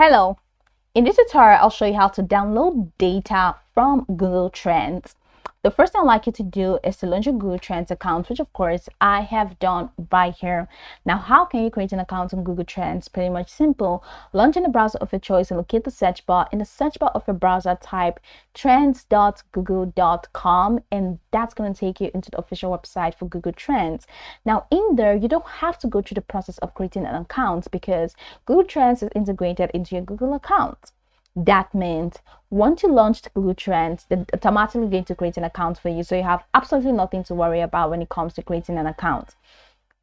Hello, in this tutorial, I'll show you how to download data from Google Trends. The first thing I'd like you to do is to launch your Google Trends account, which of course I have done right here. Now, how can you create an account on Google Trends? Pretty much simple. Launch in the browser of your choice and locate the search bar. In the search bar of your browser, type trends.google.com, and that's going to take you into the official website for Google Trends. Now, in there, you don't have to go through the process of creating an account because Google Trends is integrated into your Google account. That means once you launch Google Trends, they're automatically going to create an account for you. So you have absolutely nothing to worry about when it comes to creating an account.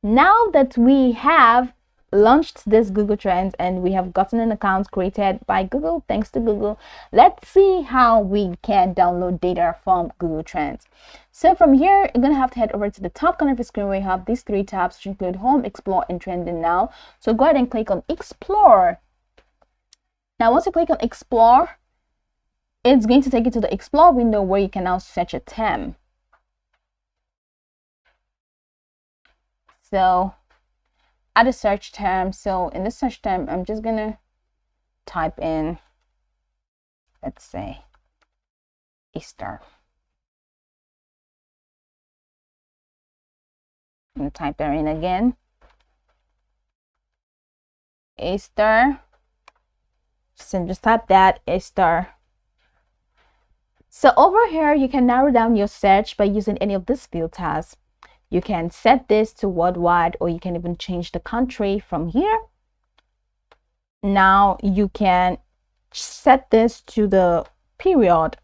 Now that we have launched this Google Trends and we have gotten an account created by Google, thanks to Google, let's see how we can download data from Google Trends. So from here, you're going to have to head over to the top corner of the screen where you have these three tabs, which include Home, Explore, and Trending Now. So go ahead and click on Explore. Now, once you click on Explore, it's going to take you to the Explore window where you can now search a term. So, add a search term. So, in this search term, I'm just going to type in, let's say, Easter. I'm going to type that in again. Easter. So just type that Easter. So over here, you can narrow down your search by using any of these filters. You can set this to worldwide, or you can even change the country from here. Now you can set this to the period,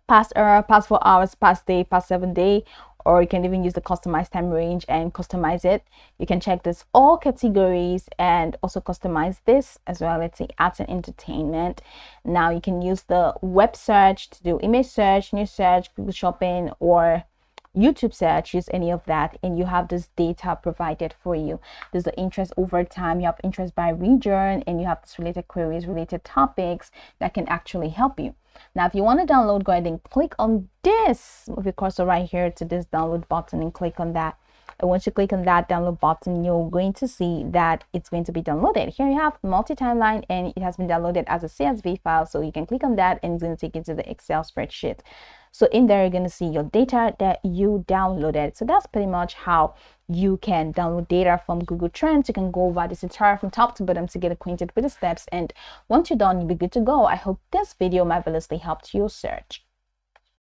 past hour, past 4 hours, past day, past 7 day, or you can even use the customized time range and customize it. You can check this all categories and also customize this as well. Let's say arts and entertainment. Now you can use the web search to do image search, news search, Google Shopping, or YouTube search. Use any of that, and you have this data provided for you. There's the interest over time, you have interest by region, and you have this related queries, related topics that can actually help you. Now, if you want to download, go ahead and click on this, move your cursor right here to this download button and click on that. And once you click on that download button, you're going to see that it's going to be downloaded. Here you have multi-timeline, and it has been downloaded as a CSV file. So you can click on that and it's going to take you to the Excel spreadsheet. So in there, you're going to see your data that you downloaded. So that's pretty much how you can download data from Google Trends. You can go over this tutorial from top to bottom to get acquainted with the steps. And once you're done, you'll be good to go. I hope this video marvelously helped your search.